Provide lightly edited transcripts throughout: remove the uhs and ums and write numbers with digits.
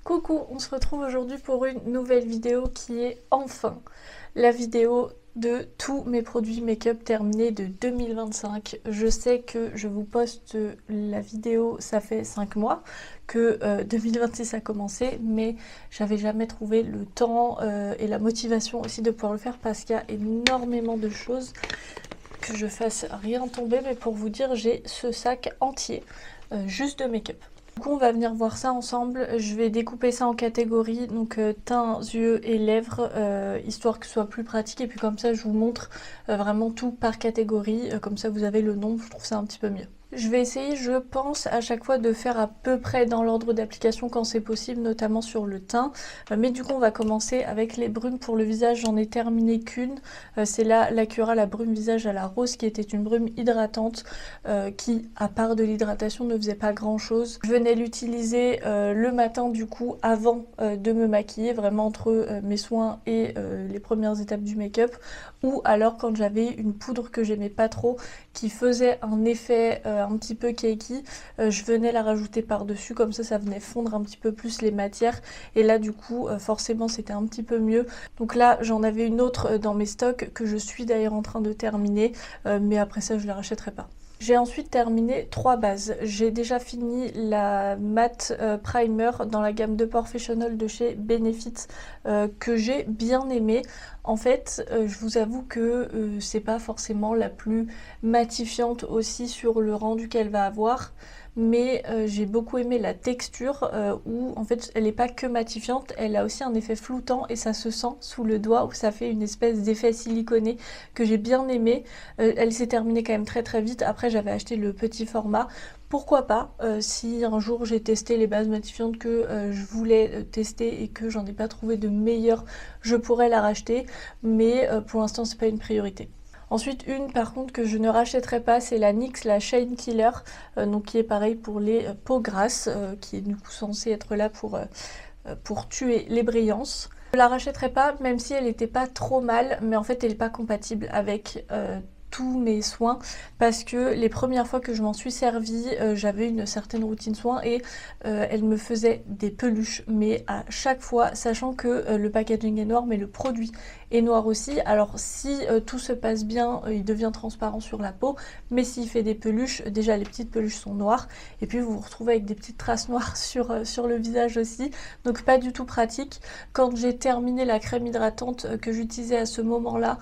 Coucou, on se retrouve aujourd'hui pour une nouvelle vidéo qui est enfin la vidéo de tous mes produits make-up terminés de 2025. Je sais que je vous poste la vidéo, ça fait 5 mois que 2026 a commencé, mais j'avais jamais trouvé le temps et la motivation aussi de pouvoir le faire parce qu'il y a énormément de choses que je fasse rien tomber, mais pour vous dire, j'ai ce sac entier juste de make-up. Du coup, on va venir voir ça ensemble. Je vais découper ça en catégories, donc teint, yeux et lèvres, histoire que ce soit plus pratique. Et puis comme ça, je vous montre vraiment tout par catégorie. Comme ça, vous avez le nombre, je trouve ça un petit peu mieux. Je vais essayer, je pense, à chaque fois de faire à peu près dans l'ordre d'application quand c'est possible, notamment sur le teint. Mais du coup, on va commencer avec les brumes pour le visage. J'en ai terminé qu'une. C'est l'Acura, la brume visage à la rose, qui était une brume hydratante qui, à part de l'hydratation, ne faisait pas grand-chose. Je venais l'utiliser le matin, du coup, avant de me maquiller, vraiment entre mes soins et les premières étapes du make-up. Ou alors quand j'avais une poudre que j'aimais pas trop, qui faisait un effet un petit peu cakey, je venais la rajouter par-dessus, comme ça venait fondre un petit peu plus les matières. Et là du coup, forcément c'était un petit peu mieux. Donc là j'en avais une autre dans mes stocks que je suis d'ailleurs en train de terminer, mais après ça je la rachèterai pas. J'ai ensuite terminé 3 bases. J'ai déjà fini la matte primer dans la gamme de Professional de chez Benefit que j'ai bien aimé. En fait, je vous avoue que c'est pas forcément la plus matifiante aussi sur le rendu qu'elle va avoir. Mais j'ai beaucoup aimé la texture où en fait elle n'est pas que matifiante, elle a aussi un effet floutant et ça se sent sous le doigt où ça fait une espèce d'effet siliconé que j'ai bien aimé. Elle s'est terminée quand même très très vite, après j'avais acheté le petit format. Pourquoi pas, si un jour j'ai testé les bases matifiantes que je voulais tester et que j'en ai pas trouvé de meilleure, je pourrais la racheter, mais pour l'instant c'est pas une priorité. Ensuite, une par contre que je ne rachèterai pas, c'est la NYX, la Shine Killer, donc qui est pareil pour les peaux grasses, qui est du coup censée être là pour tuer les brillances. Je la rachèterai pas, même si elle n'était pas trop mal, mais en fait elle n'est pas compatible avec tous mes soins parce que les premières fois que je m'en suis servie, j'avais une certaine routine soins et elle me faisait des peluches, mais à chaque fois, sachant que le packaging est noir mais le produit est noir aussi. Alors si tout se passe bien, il devient transparent sur la peau, mais s'il fait des peluches, déjà les petites peluches sont noires et puis vous vous retrouvez avec des petites traces noires sur le visage aussi, donc pas du tout pratique. Quand j'ai terminé la crème hydratante que j'utilisais à ce moment-là,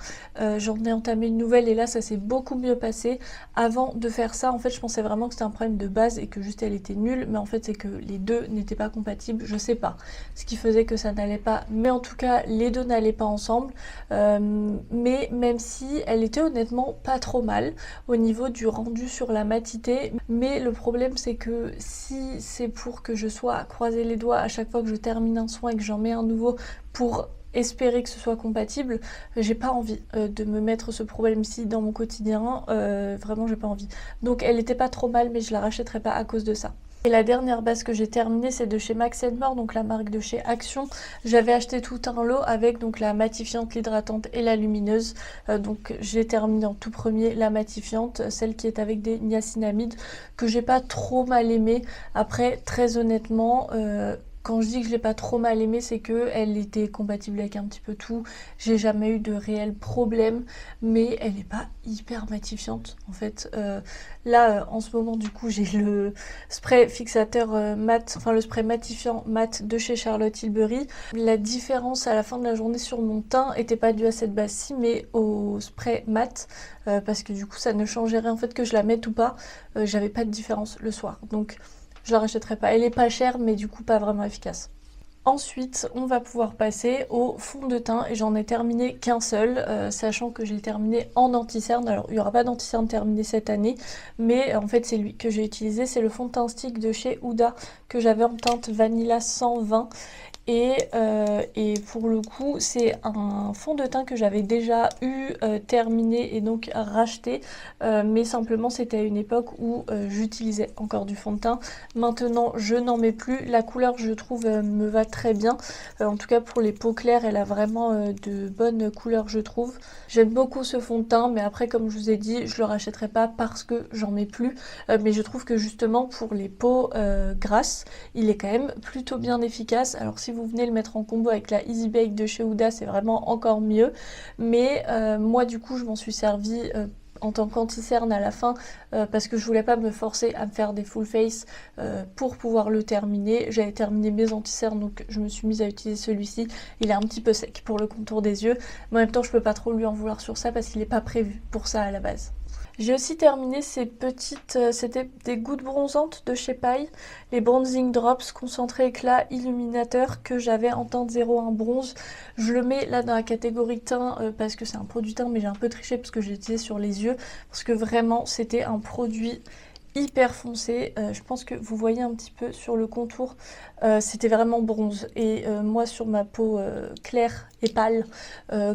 j'en ai entamé une nouvelle et là ça s'est beaucoup mieux passé. Avant de faire ça, en fait je pensais vraiment que c'était un problème de base et que juste elle était nulle, mais en fait c'est que les deux n'étaient pas compatibles, je sais pas ce qui faisait que ça n'allait pas, mais en tout cas les deux n'allaient pas ensemble. Mais même si elle était honnêtement pas trop mal au niveau du rendu sur la matité, mais le problème c'est que si c'est pour que je sois à croiser les doigts à chaque fois que je termine un soin et que j'en mets un nouveau pour espérer que ce soit compatible, j'ai pas envie de me mettre ce problème-ci dans mon quotidien, vraiment j'ai pas envie. Donc elle était pas trop mal, mais je la rachèterai pas à cause de ça. Et la dernière base que j'ai terminée, c'est de chez Max More, donc la marque de chez Action. J'avais acheté tout un lot avec donc la matifiante, l'hydratante et la lumineuse. Donc j'ai terminé en tout premier la matifiante, celle qui est avec des niacinamides, que j'ai pas trop mal aimé. Après, très honnêtement, quand je dis que je l'ai pas trop mal aimée, c'est que elle était compatible avec un petit peu tout. J'ai jamais eu de réel problème, mais elle n'est pas hyper matifiante en fait. Là, en ce moment, du coup, j'ai le spray fixateur mat, enfin le spray matifiant mat de chez Charlotte Tilbury. La différence à la fin de la journée sur mon teint était pas due à cette base-ci, mais au spray mat, parce que du coup, ça ne changeait rien en fait que je la mette ou pas. J'avais pas de différence le soir, donc je la rachèterai pas. Elle est pas chère, mais du coup pas vraiment efficace. Ensuite, on va pouvoir passer au fond de teint et j'en ai terminé qu'un seul, sachant que j'ai terminé en anti-cerne. Alors, il n'y aura pas d'anti-cerne terminé cette année, mais en fait, c'est lui que j'ai utilisé. C'est le fond de teint stick de chez Huda que j'avais en teinte Vanilla 120. Et pour le coup c'est un fond de teint que j'avais déjà eu terminé et donc racheté, mais simplement c'était à une époque où j'utilisais encore du fond de teint. Maintenant je n'en mets plus, la couleur je trouve me va très bien, en tout cas pour les peaux claires elle a vraiment de bonnes couleurs je trouve. J'aime beaucoup ce fond de teint, mais après comme je vous ai dit je le rachèterai pas parce que j'en mets plus, mais je trouve que justement pour les peaux grasses il est quand même plutôt bien efficace. Alors si vous venez le mettre en combo avec la Easy Bake de chez Huda c'est vraiment encore mieux, mais moi du coup je m'en suis servi en tant qu'anti-cerne à la fin parce que je voulais pas me forcer à me faire des full face pour pouvoir le terminer. J'avais terminé mes anti-cernes donc je me suis mise à utiliser celui-ci. Il est un petit peu sec pour le contour des yeux, mais en même temps je peux pas trop lui en vouloir sur ça parce qu'il n'est pas prévu pour ça à la base. J'ai aussi terminé ces petites, c'était des gouttes bronzantes de chez Paille, les Bronzing Drops concentré éclat illuminateur que j'avais en teinte 01 bronze. Je le mets là dans la catégorie teint parce que c'est un produit teint, mais j'ai un peu triché parce que j'ai utilisé sur les yeux, parce que vraiment c'était un produit hyper foncé. Je pense que vous voyez un petit peu sur le contour, c'était vraiment bronze, et moi sur ma peau claire et pâle,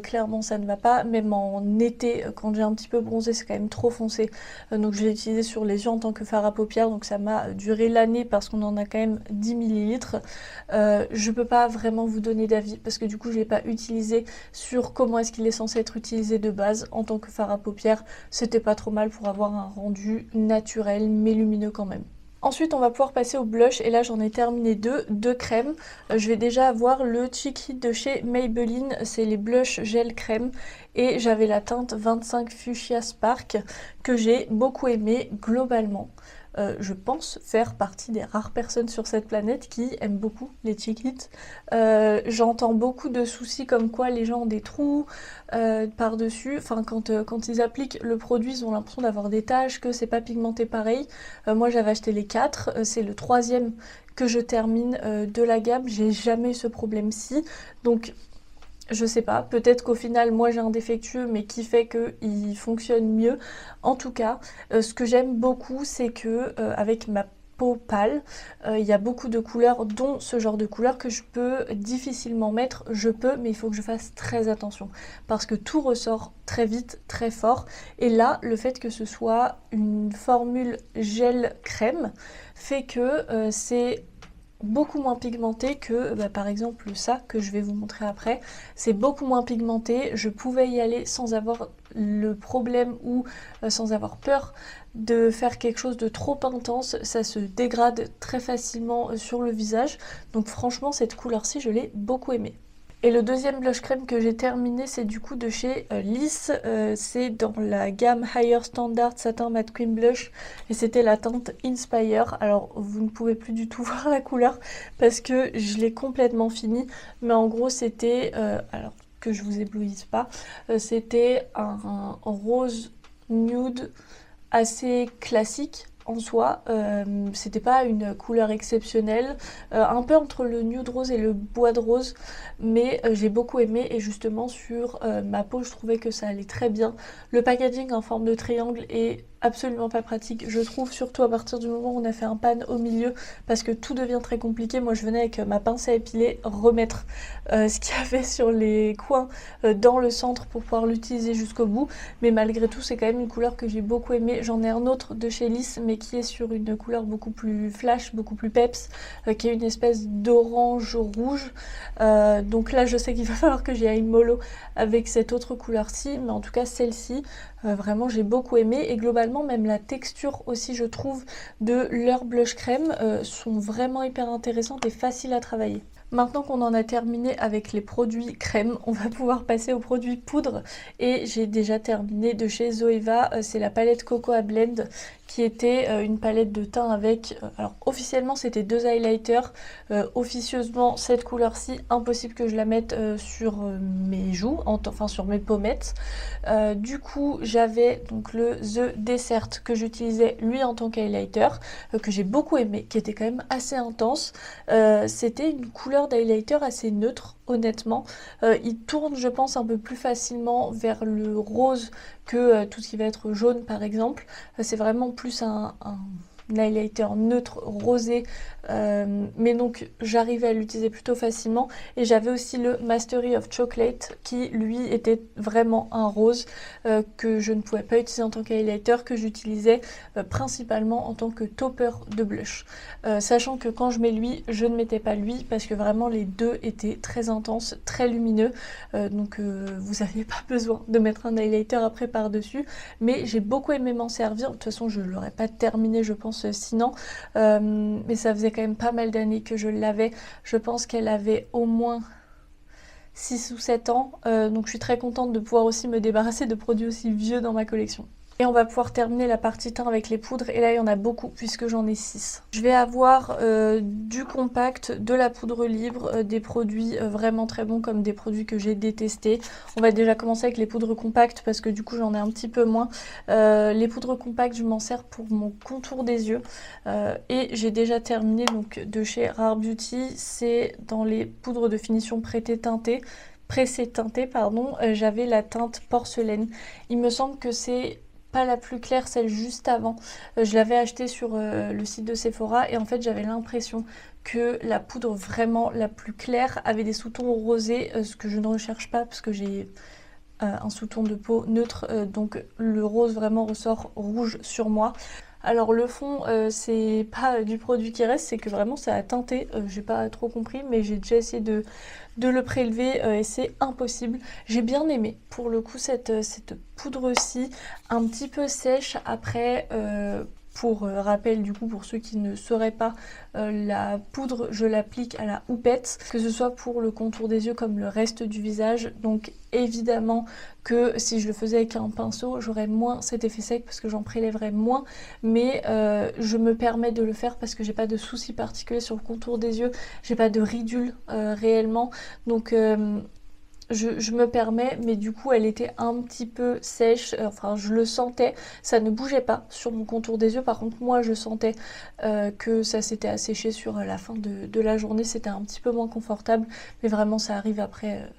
clairement ça ne va pas. Même en été quand j'ai un petit peu bronzé c'est quand même trop foncé, donc je l'ai utilisé sur les yeux en tant que fard à paupières, donc ça m'a duré l'année parce qu'on en a quand même 10 ml. Je peux pas vraiment vous donner d'avis parce que du coup je l'ai pas utilisé sur comment est-ce qu'il est censé être utilisé de base. En tant que fard à paupières c'était pas trop mal pour avoir un rendu naturel mais lumineux quand même. Ensuite on va pouvoir passer au blush, et là j'en ai terminé deux crèmes. Je vais déjà avoir le Cheek Hit de chez Maybelline, c'est les blush gel crème, et j'avais la teinte 25 Fuchsia Spark que j'ai beaucoup aimé globalement. Je pense faire partie des rares personnes sur cette planète qui aiment beaucoup les Cheek Hit. J'entends beaucoup de soucis comme quoi les gens ont des trous par-dessus. Enfin, quand ils appliquent le produit, ils ont l'impression d'avoir des taches, que c'est pas pigmenté pareil. Moi, j'avais acheté les 4. C'est le 3e que je termine de la gamme. J'ai jamais eu ce problème-ci. Donc, je sais pas, peut-être qu'au final moi j'ai un défectueux mais qui fait qu'il fonctionne mieux. En tout cas, ce que j'aime beaucoup c'est que avec ma peau pâle, il y a beaucoup de couleurs, dont ce genre de couleur que je peux difficilement mettre. Je peux, mais il faut que je fasse très attention parce que tout ressort très vite, très fort. Et là, le fait que ce soit une formule gel crème fait que c'est beaucoup moins pigmenté que par exemple ça que je vais vous montrer après. C'est beaucoup moins pigmenté, je pouvais y aller sans avoir le problème ou sans avoir peur de faire quelque chose de trop intense. Ça se dégrade très facilement sur le visage, donc franchement cette couleur-ci je l'ai beaucoup aimée. Et le deuxième blush crème que j'ai terminé c'est du coup de chez Liss, c'est dans la gamme Higher Standard Satin Matte Cream Blush et c'était la teinte Inspire. Alors vous ne pouvez plus du tout voir la couleur parce que je l'ai complètement fini, mais en gros c'était, alors que je vous éblouisse pas, c'était un rose nude assez classique en soi. C'était pas une couleur exceptionnelle, un peu entre le nude rose et le bois de rose, mais j'ai beaucoup aimé, et justement sur ma peau je trouvais que ça allait très bien. Le packaging en forme de triangle est absolument pas pratique je trouve, surtout à partir du moment où on a fait un pan au milieu parce que tout devient très compliqué. Moi je venais avec ma pince à épiler remettre ce qu'il y avait sur les coins dans le centre pour pouvoir l'utiliser jusqu'au bout, mais malgré tout c'est quand même une couleur que j'ai beaucoup aimée. J'en ai un autre de chez Liss mais qui est sur une couleur beaucoup plus flash, beaucoup plus peps, qui est une espèce d'orange rouge, donc là je sais qu'il va falloir que j'y aille mollo avec cette autre couleur-ci, mais en tout cas celle-ci vraiment j'ai beaucoup aimé. Et globalement même la texture aussi je trouve de leur blush crème sont vraiment hyper intéressantes et faciles à travailler. Maintenant qu'on en a terminé avec les produits crème, on va pouvoir passer aux produits poudre, et j'ai déjà terminé de chez Zoeva, c'est la palette Cocoa Blend qui était une palette de teint avec, alors officiellement c'était 2 highlighters, officieusement cette couleur-ci, impossible que je la mette sur mes joues, enfin sur mes pommettes. Du coup j'avais donc le The Dessert que j'utilisais lui en tant qu'highlighter, que j'ai beaucoup aimé, qui était quand même assez intense. C'était une couleur d'highlighter assez neutre honnêtement. Il tourne je pense un peu plus facilement vers le rose que tout ce qui va être jaune par exemple. C'est vraiment plus un highlighter neutre rosé, mais donc j'arrivais à l'utiliser plutôt facilement. Et j'avais aussi le Mastery of Chocolate qui lui était vraiment un rose que je ne pouvais pas utiliser en tant qu'highlighter, que j'utilisais principalement en tant que topper de blush. Sachant que quand je mets lui, je ne mettais pas lui parce que vraiment les deux étaient très intenses, très lumineux, donc vous n'aviez pas besoin de mettre un highlighter après par-dessus, mais j'ai beaucoup aimé m'en servir. De toute façon je ne l'aurais pas terminé je pense sinon, mais ça faisait quand même pas mal d'années que je l'avais. Je pense qu'elle avait au moins 6 ou 7 ans, donc je suis très contente de pouvoir aussi me débarrasser de produits aussi vieux dans ma collection. Et on va pouvoir terminer la partie teint avec les poudres, et là il y en a beaucoup puisque j'en ai 6. Je vais avoir du compact, de la poudre libre, des produits vraiment très bons comme des produits que j'ai détestés. On va déjà commencer avec les poudres compactes parce que du coup j'en ai un petit peu moins. Les poudres compactes je m'en sers pour mon contour des yeux et j'ai déjà terminé donc de chez Rare Beauty, c'est dans les poudres de finition pressé-teintées, j'avais la teinte porcelaine. Il me semble que c'est pas la plus claire, celle juste avant. Je l'avais achetée sur le site de Sephora et en fait j'avais l'impression que la poudre vraiment la plus claire avait des sous-tons rosés, ce que je ne recherche pas parce que j'ai un sous-ton de peau neutre, donc le rose vraiment ressort rouge sur moi. Alors le fond, c'est pas du produit qui reste, c'est que vraiment ça a teinté, j'ai pas trop compris, mais j'ai déjà essayé de le prélever et c'est impossible. J'ai bien aimé pour le coup cette poudre-ci, un petit peu sèche après. Pour rappel du coup pour ceux qui ne sauraient pas, la poudre je l'applique à la houppette, que ce soit pour le contour des yeux comme le reste du visage, donc évidemment que si je le faisais avec un pinceau j'aurais moins cet effet sec parce que j'en prélèverais moins, mais je me permets de le faire parce que j'ai pas de soucis particuliers sur le contour des yeux, j'ai pas de ridules réellement, donc je me permets, mais du coup elle était un petit peu sèche, enfin je le sentais, ça ne bougeait pas sur mon contour des yeux, par contre moi je sentais que ça s'était asséché sur la fin de la journée, c'était un petit peu moins confortable, mais vraiment ça arrive après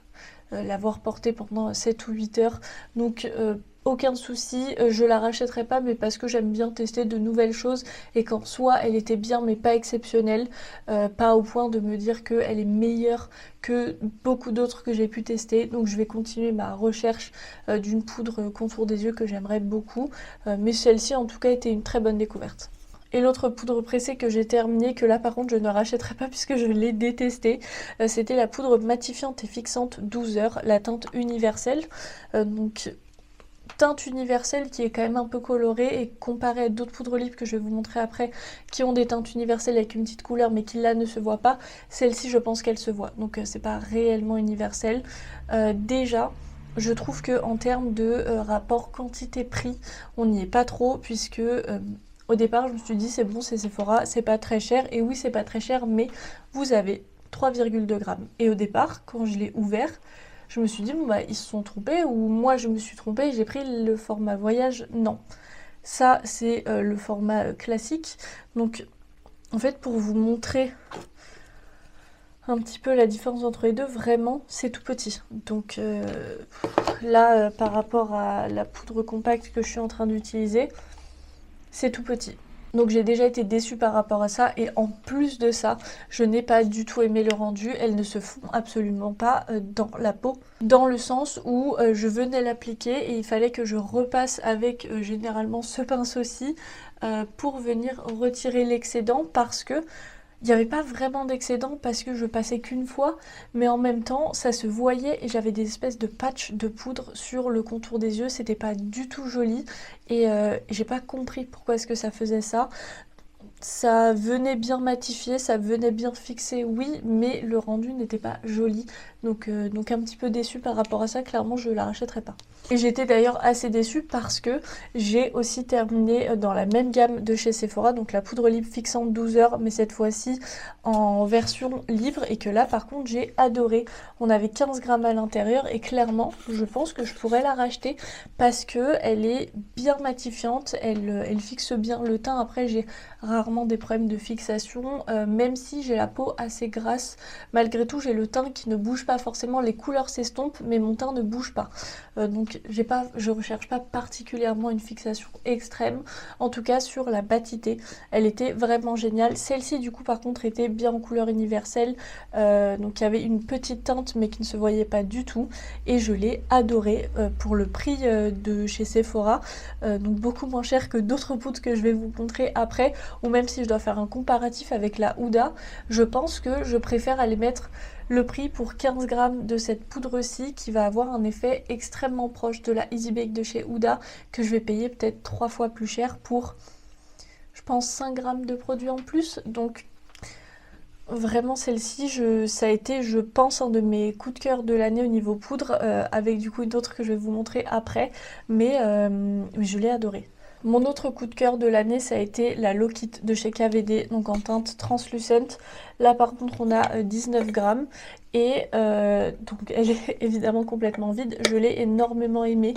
l'avoir porté pendant 7 ou 8 heures, donc aucun souci, je la rachèterai pas mais parce que j'aime bien tester de nouvelles choses et qu'en soi elle était bien mais pas exceptionnelle, pas au point de me dire qu'elle est meilleure que beaucoup d'autres que j'ai pu tester, donc je vais continuer ma recherche d'une poudre contour des yeux que j'aimerais beaucoup, mais celle-ci en tout cas était une très bonne découverte. Et l'autre poudre pressée que j'ai terminée, que là par contre je ne rachèterai pas puisque je l'ai détestée, c'était la poudre matifiante et fixante 12 heures, la teinte universelle, donc teinte universelle qui est quand même un peu colorée, et comparée à d'autres poudres libres que je vais vous montrer après qui ont des teintes universelles avec une petite couleur mais qui là ne se voit pas, celle-ci je pense qu'elle se voit, donc c'est pas réellement universel. Déjà je trouve que en termes de rapport quantité-prix on n'y est pas trop, puisque au départ je me suis dit c'est bon, c'est Sephora, c'est pas très cher, et oui c'est pas très cher mais vous avez 3,2 grammes, et au départ quand je l'ai ouvert je me suis dit, bon bah ils se sont trompés, ou moi je me suis trompée, j'ai pris le format voyage. Non, ça c'est le format classique. Donc en fait pour vous montrer un petit peu la différence entre les deux, vraiment c'est tout petit. Donc là par rapport à la poudre compacte que je suis en train d'utiliser, c'est tout petit. Donc j'ai déjà été déçue par rapport à ça, et en plus de ça, je n'ai pas du tout aimé le rendu. Elles ne se font absolument pas dans la peau, dans le sens où je venais l'appliquer et il fallait que je repasse avec généralement ce pinceau-ci pour venir retirer l'excédent, parce que il n'y avait pas vraiment d'excédent parce que je passais qu'une fois, mais en même temps ça se voyait et j'avais des espèces de patchs de poudre sur le contour des yeux, c'était pas du tout joli, et j'ai pas compris pourquoi est-ce que ça faisait ça. Ça venait bien matifier, ça venait bien fixer, oui, mais le rendu n'était pas joli, donc un petit peu déçue par rapport à ça, clairement je la rachèterai pas. Et j'étais d'ailleurs assez déçue parce que j'ai aussi terminé dans la même gamme de chez Sephora, donc la poudre libre fixante 12 heures, mais cette fois-ci en version libre, et que là par contre j'ai adoré. On avait 15 grammes à l'intérieur et clairement je pense que je pourrais la racheter parce que elle est bien matifiante, elle fixe bien le teint. Après j'ai rarement vraiment des problèmes de fixation, même si j'ai la peau assez grasse. Malgré tout, j'ai le teint qui ne bouge pas forcément, les couleurs s'estompent, mais mon teint ne bouge pas. Donc je recherche pas particulièrement une fixation extrême. En tout cas, sur la Batité, elle était vraiment géniale. Celle-ci, du coup, par contre, était bien en couleur universelle. Donc il y avait une petite teinte, mais qui ne se voyait pas du tout. Et je l'ai adorée pour le prix de chez Sephora. Donc beaucoup moins cher que d'autres poudres que je vais vous montrer après. Ou même si je dois faire un comparatif avec la Huda, je pense que je préfère aller mettre le prix pour 15 grammes de cette poudre-ci qui va avoir un effet extrêmement proche de la Easy Bake de chez Huda, que je vais payer peut-être 3 fois plus cher pour, je pense, 5 grammes de produit en plus. Donc vraiment celle-ci, ça a été, je pense, un de mes coups de cœur de l'année au niveau poudre, avec du coup d'autres que je vais vous montrer après, mais je l'ai adorée. Mon autre coup de cœur de l'année, ça a été la Low Kit de chez KVD, donc en teinte translucente. Là par contre on a 19 grammes et donc elle est évidemment complètement vide. Je l'ai énormément aimée.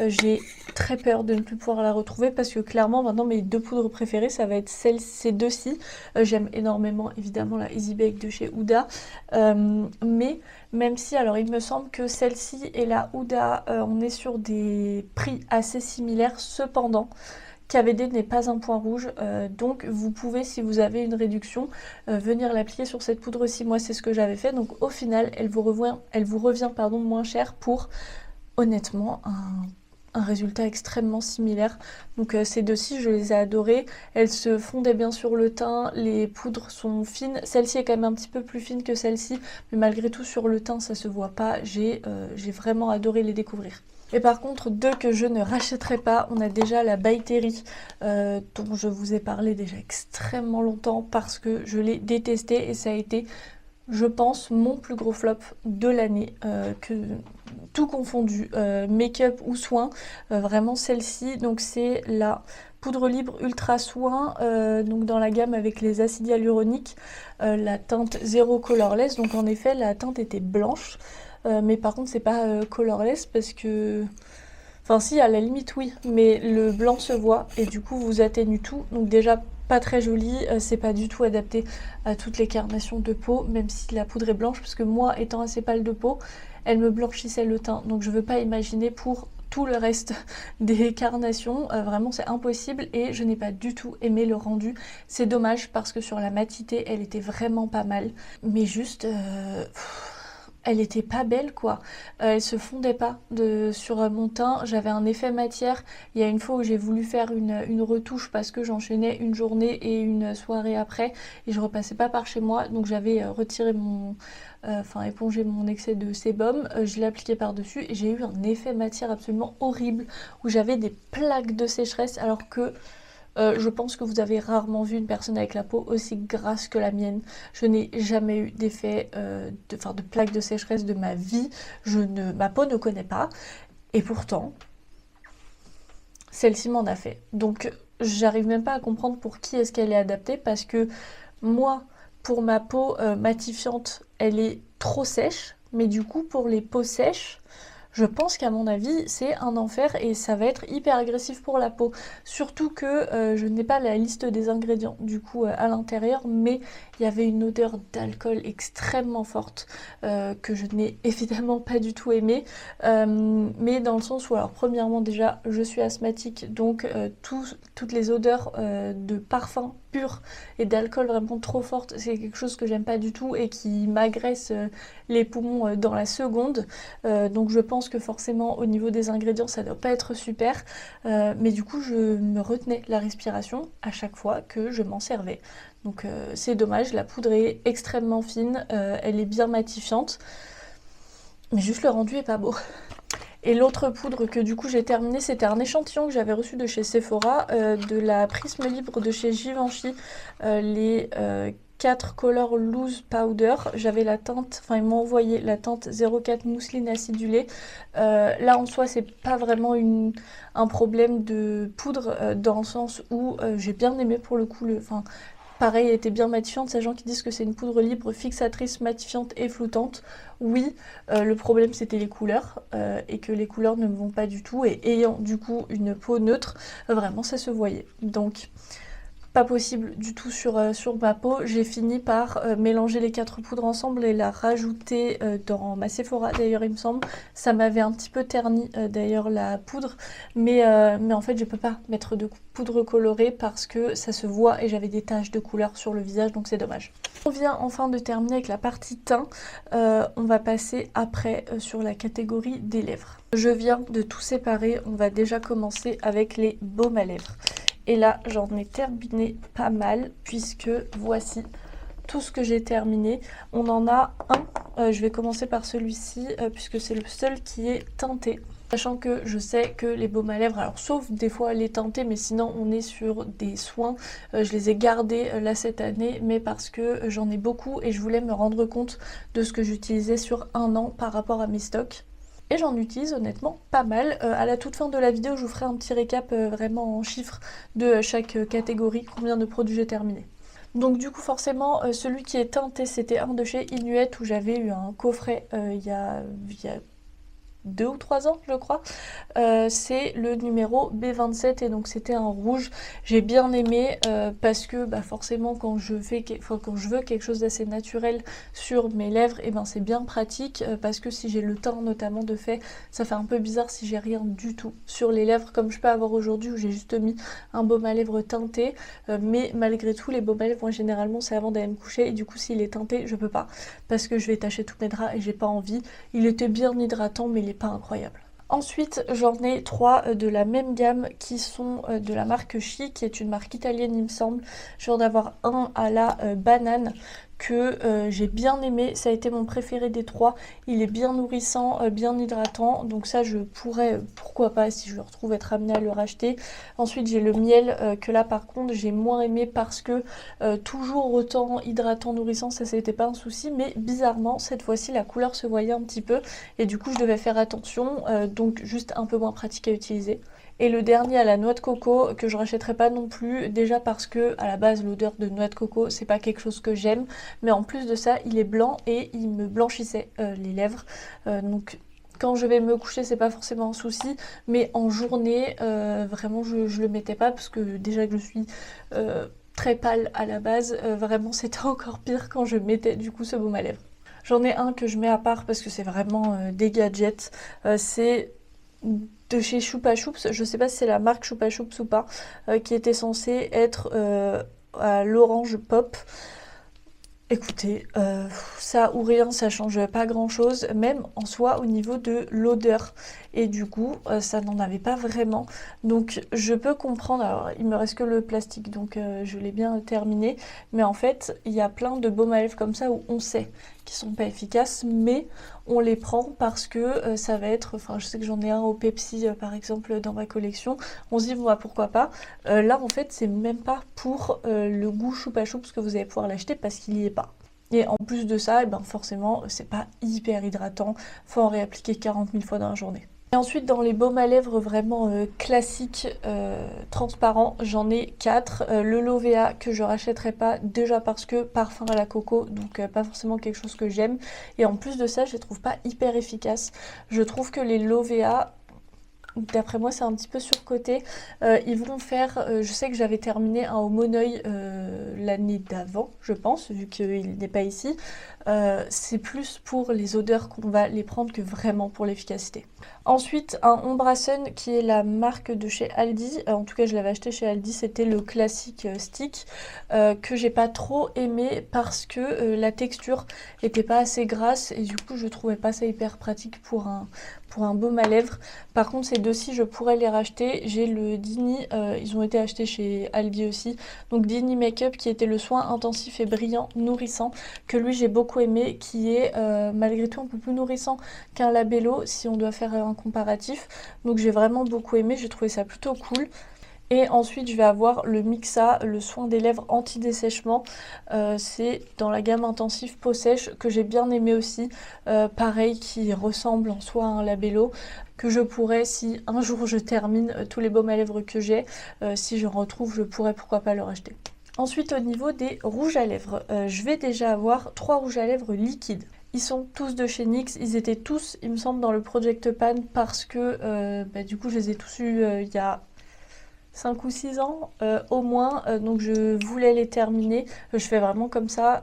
J'ai très peur de ne plus pouvoir la retrouver parce que clairement maintenant mes deux poudres préférées ça va être ces deux-ci. J'aime énormément évidemment la Easy Bake de chez Huda, mais même si, alors il me semble que celle-ci et la Huda, on est sur des prix assez similaires, cependant KVD n'est pas un point rouge, donc vous pouvez, si vous avez une réduction, venir l'appliquer sur cette poudre-ci. Moi c'est ce que j'avais fait, donc au final elle vous revient moins cher pour honnêtement un résultat extrêmement similaire. Donc ces deux-ci, je les ai adorées. Elles se fondaient bien sur le teint, les poudres sont fines. Celle-ci est quand même un petit peu plus fine que celle-ci, mais malgré tout sur le teint ça se voit pas. J'ai vraiment adoré les découvrir. Et par contre, deux que je ne rachèterai pas, on a déjà la By Terry, dont je vous ai parlé déjà extrêmement longtemps parce que je l'ai détestée et ça a été, je pense, mon plus gros flop de l'année, tout confondu, make-up ou soins, vraiment celle-ci. Donc c'est la poudre libre ultra soin, donc dans la gamme avec les acides hyaluroniques, la teinte zéro colorless. Donc en effet la teinte était blanche, mais par contre c'est pas colorless parce que... Enfin si, à la limite oui, mais le blanc se voit et du coup vous atténue tout. Donc déjà pas très joli, c'est pas du tout adapté à toutes les carnations de peau, même si la poudre est blanche, parce que moi étant assez pâle de peau, elle me blanchissait le teint. Donc je veux pas imaginer pour tout le reste des carnations, vraiment c'est impossible et je n'ai pas du tout aimé le rendu. C'est dommage parce que sur la matité elle était vraiment pas mal, mais juste... elle était pas belle quoi, elle se fondait pas sur mon teint, j'avais un effet matière. Il y a une fois où j'ai voulu faire une retouche parce que j'enchaînais une journée et une soirée après et je repassais pas par chez moi, donc j'avais retiré épongé mon excès de sébum, je l'ai appliqué par dessus et j'ai eu un effet matière absolument horrible où j'avais des plaques de sécheresse alors que je pense que vous avez rarement vu une personne avec la peau aussi grasse que la mienne. Je n'ai jamais eu d'effet de plaques de sécheresse de ma vie. Ma peau ne connaît pas. Et pourtant, celle-ci m'en a fait. Donc, j'arrive même pas à comprendre pour qui est-ce qu'elle est adaptée. Parce que moi, pour ma peau matifiante, elle est trop sèche. Mais du coup, pour les peaux sèches... je pense qu'à mon avis, c'est un enfer et ça va être hyper agressif pour la peau. Surtout que je n'ai pas la liste des ingrédients du coup à l'intérieur, mais il y avait une odeur d'alcool extrêmement forte que je n'ai évidemment pas du tout aimée. Mais dans le sens où, alors premièrement déjà, je suis asthmatique, donc toutes les odeurs de parfum pur et d'alcool vraiment trop forte, c'est quelque chose que j'aime pas du tout et qui m'agresse les poumons dans la seconde. Donc je pense que forcément au niveau des ingrédients ça doit pas être super, mais du coup je me retenais la respiration à chaque fois que je m'en servais. Donc c'est dommage, la poudre est extrêmement fine, elle est bien matifiante, mais juste le rendu est pas beau. Et l'autre poudre que du coup j'ai terminé, c'était un échantillon que j'avais reçu de chez Sephora, de la Prisme Libre de chez Givenchy, les 4 Color Loose Powder. J'avais la teinte, enfin ils m'ont envoyé la teinte 04 mousseline acidulée. Là en soi c'est pas vraiment un problème de poudre, dans le sens où j'ai bien aimé pour le coup pareil, elle était bien matifiante, sachant qu'ils disent que c'est une poudre libre, fixatrice, matifiante et floutante. Oui, le problème c'était les couleurs, et que les couleurs ne me vont pas du tout, et ayant du coup une peau neutre, vraiment ça se voyait. Donc pas possible du tout sur ma peau. J'ai fini par mélanger les 4 poudres ensemble et la rajouter dans ma Sephora d'ailleurs il me semble. Ça m'avait un petit peu terni d'ailleurs la poudre, mais en fait je peux pas mettre de poudre colorée parce que ça se voit et j'avais des taches de couleur sur le visage, donc c'est dommage. On vient enfin de terminer avec la partie teint. On va passer après sur la catégorie des lèvres. Je viens de tout séparer, on va déjà commencer avec les baumes à lèvres. Et là, j'en ai terminé pas mal, puisque voici tout ce que j'ai terminé. On en a un, je vais commencer par celui-ci, puisque c'est le seul qui est teinté. Sachant que je sais que les baumes à lèvres, alors sauf des fois les teintés, mais sinon on est sur des soins. Je les ai gardés là cette année, mais parce que j'en ai beaucoup et je voulais me rendre compte de ce que j'utilisais sur un an par rapport à mes stocks. Et j'en utilise honnêtement pas mal. À la toute fin de la vidéo, je vous ferai un petit récap vraiment en chiffres de chaque catégorie, combien de produits j'ai terminé. Donc du coup forcément, celui qui est teinté, c'était un de chez Inuet où j'avais eu un coffret il y a 2 ou 3 ans je crois. C'est le numéro B27 et donc c'était un rouge. J'ai bien aimé parce que forcément quand je veux quelque chose d'assez naturel sur mes lèvres, et c'est bien pratique parce que si j'ai le teint notamment de fait, ça fait un peu bizarre si j'ai rien du tout sur les lèvres comme je peux avoir aujourd'hui où j'ai juste mis un baume à lèvres teinté, mais malgré tout les baumes à lèvres moi généralement c'est avant d'aller me coucher et du coup s'il est teinté je peux pas parce que je vais tacher tous mes draps et j'ai pas envie. Il était bien hydratant mais il est pas incroyable. Ensuite j'en ai 3 de la même gamme qui sont de la marque Chi, qui est une marque italienne il me semble. Je viens d'avoir un à la banane que j'ai bien aimé, ça a été mon préféré des 3. Il est bien nourrissant, bien hydratant, donc ça je pourrais, pourquoi pas, si je le retrouve, être amenée à le racheter. Ensuite j'ai le miel que là par contre j'ai moins aimé parce que toujours autant hydratant, nourrissant, ça c'était pas un souci, mais bizarrement cette fois-ci la couleur se voyait un petit peu et du coup je devais faire attention, donc juste un peu moins pratique à utiliser. Et le dernier à la noix de coco que je rachèterai pas non plus, déjà parce que à la base l'odeur de noix de coco c'est pas quelque chose que j'aime, mais en plus de ça il est blanc et il me blanchissait les lèvres, donc quand je vais me coucher c'est pas forcément un souci, mais en journée vraiment je le mettais pas parce que déjà que je suis très pâle à la base, vraiment c'était encore pire quand je mettais du coup ce baume à lèvres. J'en ai un que je mets à part parce que c'est vraiment des gadgets, c'est de chez Choupa Choups, je sais pas si c'est la marque Choupa Choups ou pas, qui était censée être à l'orange pop. Écoutez, ça ou rien, ça change pas grand chose, même en soi au niveau de l'odeur. Et du coup, ça n'en avait pas vraiment. Donc je peux comprendre, alors il me reste que le plastique, donc je l'ai bien terminé. Mais en fait, il y a plein de baumes à lèvres comme ça où on sait qu'ils sont pas efficaces, mais on les prend parce que ça va être, enfin je sais que j'en ai un au Pepsi par exemple dans ma collection, on se dit bon pourquoi pas. Là en fait c'est même pas pour le goût choupa choups que vous allez pouvoir l'acheter parce qu'il y est pas. Et en plus de ça, forcément c'est pas hyper hydratant, faut en réappliquer 40 000 fois dans la journée. Et ensuite dans les baumes à lèvres vraiment classiques, transparents, j'en ai 4. Le Lovea que je rachèterai pas déjà parce que parfum à la coco, donc pas forcément quelque chose que j'aime. Et en plus de ça je les trouve pas hyper efficaces. Je trouve que les Lovea, d'après moi c'est un petit peu surcoté. Ils vont faire, je sais que j'avais terminé un au Moneuil l'année d'avant je pense, vu qu'il n'est pas ici. C'est plus pour les odeurs qu'on va les prendre que vraiment pour l'efficacité. Ensuite un Ombre Sun qui est la marque de chez Aldi, en tout cas je l'avais acheté chez Aldi, c'était le classique stick que j'ai pas trop aimé parce que la texture était pas assez grasse et du coup je trouvais pas ça hyper pratique pour un baume à lèvres. Par contre ces deux-ci je pourrais les racheter. J'ai le Dini, ils ont été achetés chez Aldi aussi, donc Dini Makeup qui était le soin intensif et brillant nourrissant, que lui j'ai beaucoup aimé, qui est malgré tout un peu plus nourrissant qu'un Labello si on doit faire un comparatif, donc j'ai vraiment beaucoup aimé, j'ai trouvé ça plutôt cool. Et ensuite je vais avoir le Mixa, le soin des lèvres anti-dessèchement, c'est dans la gamme intensif peau sèche que j'ai bien aimé aussi, pareil qui ressemble en soi à un Labello, que je pourrais, si un jour je termine tous les baumes à lèvres que j'ai, si je retrouve je pourrais pourquoi pas le racheter. Ensuite au niveau des rouges à lèvres, je vais déjà avoir 3 rouges à lèvres liquides. Ils sont tous de chez NYX, ils étaient tous il me semble dans le Project Pan parce que du coup je les ai tous eus il y a 5 ou 6 ans au moins, donc je voulais les terminer. Je fais vraiment comme ça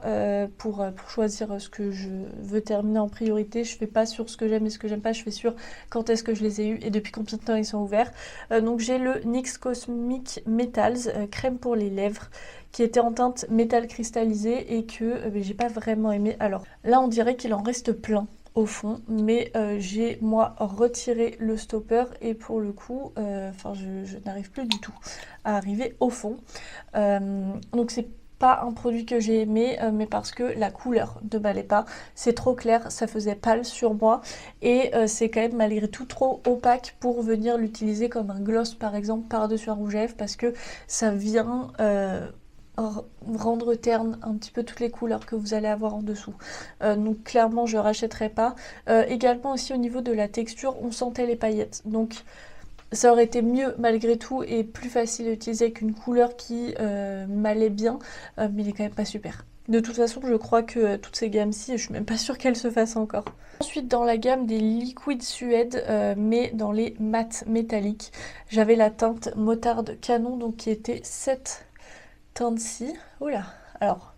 pour choisir ce que je veux terminer en priorité. Je fais pas sur ce que j'aime et ce que j'aime pas, je fais sur quand est-ce que je les ai eus et depuis combien de temps ils sont ouverts. Donc j'ai le NYX Cosmic Metals, crème pour les lèvres, qui était en teinte métal cristallisé et que j'ai pas vraiment aimé. Alors là on dirait qu'il en reste plein au fond, mais j'ai moi retiré le stopper et pour le coup je n'arrive plus du tout à arriver au fond, donc c'est pas un produit que j'ai aimé, mais parce que la couleur ne m'allait pas, c'est trop clair, ça faisait pâle sur moi et c'est quand même malgré tout trop opaque pour venir l'utiliser comme un gloss par exemple par dessus un rouge à lèvres, parce que ça vient rendre terne un petit peu toutes les couleurs que vous allez avoir en dessous, donc clairement je rachèterai pas. Également aussi au niveau de la texture on sentait les paillettes, donc ça aurait été mieux malgré tout et plus facile à utiliser avec une couleur qui m'allait bien, mais il est quand même pas super. De toute façon je crois que toutes ces gammes-ci, je suis même pas sûre qu'elles se fassent encore. Ensuite dans la gamme des liquides suède, mais dans les mat métalliques, j'avais la teinte moutarde canon, donc qui était cette teinte-ci. Oula, alors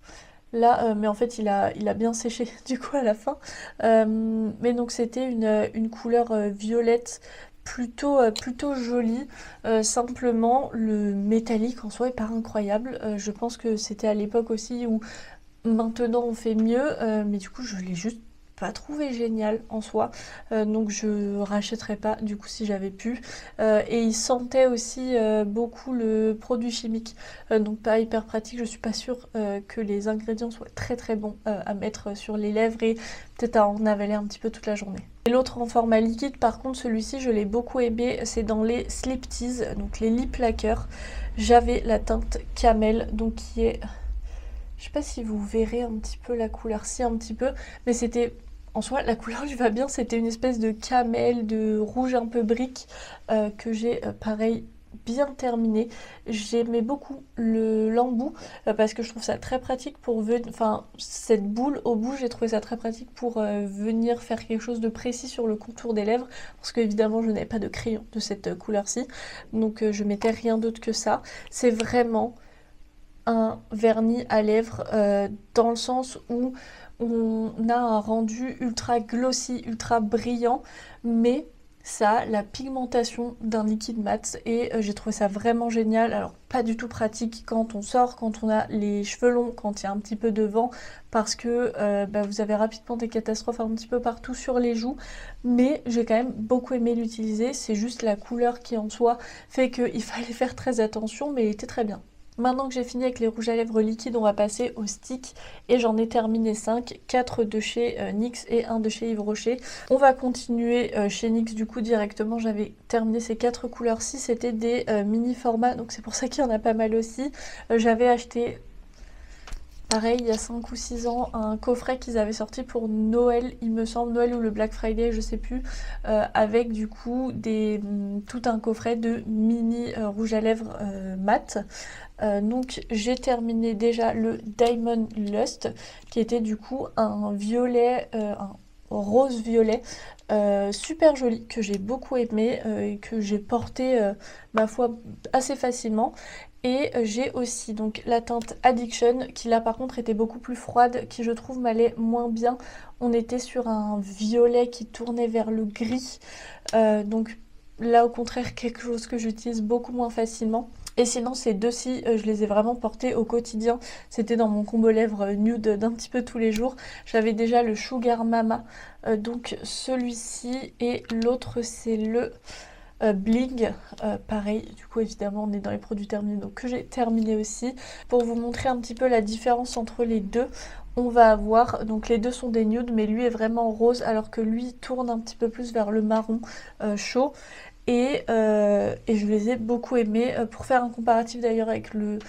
là, mais en fait il a bien séché du coup à la fin. Mais donc c'était une couleur violette plutôt jolie. Simplement le métallique en soi est pas incroyable. Je pense que c'était à l'époque aussi où maintenant on fait mieux, mais du coup je l'ai juste pas trouvé génial en soi, donc je rachèterais pas du coup si j'avais pu. Et il sentait aussi beaucoup le produit chimique, donc pas hyper pratique. Je suis pas sûre que les ingrédients soient très bons à mettre sur les lèvres et peut-être à en avaler un petit peu toute la journée. Et l'autre en format liquide, par contre celui-ci je l'ai beaucoup aimé, c'est dans les Slip Tease, donc les lip lacquers. J'avais la teinte camel, donc qui est... Je sais pas si vous verrez un petit peu la couleur, si un petit peu, mais c'était... En soi, la couleur lui va bien, c'était une espèce de camel, de rouge un peu brique, que j'ai pareil bien terminé. J'aimais beaucoup l'embout parce que je trouve ça très pratique pour venir... Enfin, cette boule au bout, j'ai trouvé ça très pratique pour venir faire quelque chose de précis sur le contour des lèvres, parce que évidemment je n'avais pas de crayon de cette couleur-ci, donc je mettais rien d'autre que ça. C'est vraiment un vernis à lèvres dans le sens où on a un rendu ultra glossy, ultra brillant, mais ça a la pigmentation d'un liquide mat et j'ai trouvé ça vraiment génial. Alors pas du tout pratique quand on sort, quand on a les cheveux longs, quand il y a un petit peu de vent, parce que vous avez rapidement des catastrophes un petit peu partout sur les joues, mais j'ai quand même beaucoup aimé l'utiliser. C'est juste la couleur qui en soi fait qu'il fallait faire très attention, mais il était très bien. Maintenant que j'ai fini avec les rouges à lèvres liquides, on va passer au stick et j'en ai terminé 5, 4 de chez NYX et 1 de chez Yves Rocher. On va continuer chez NYX du coup directement, j'avais terminé ces 4 couleurs-ci, c'était des mini formats, donc c'est pour ça qu'il y en a pas mal aussi. J'avais acheté... Pareil, il y a 5 ou 6 ans, un coffret qu'ils avaient sorti pour Noël, il me semble, Noël ou le Black Friday, je sais plus, avec du coup tout un coffret de mini rouge à lèvres mat. Donc j'ai terminé déjà le Diamond Lust, qui était du coup un violet, un rose violet, super joli, que j'ai beaucoup aimé et que j'ai porté ma foi assez facilement. Et j'ai aussi donc la teinte Addiction qui là par contre était beaucoup plus froide, qui je trouve m'allait moins bien. On était sur un violet qui tournait vers le gris, donc là au contraire quelque chose que j'utilise beaucoup moins facilement. Et sinon ces deux-ci je les ai vraiment portés au quotidien, c'était dans mon combo lèvres nude d'un petit peu tous les jours. J'avais déjà le Sugar Mama, donc celui-ci, et l'autre c'est le Bling, pareil, du coup évidemment on est dans les produits terminés, donc que j'ai terminé aussi. Pour vous montrer un petit peu la différence entre les deux, on va avoir, donc les deux sont des nudes, mais lui est vraiment rose, alors que lui tourne un petit peu plus vers le marron chaud. Et je les ai beaucoup aimés. Pour faire un comparatif d'ailleurs avec le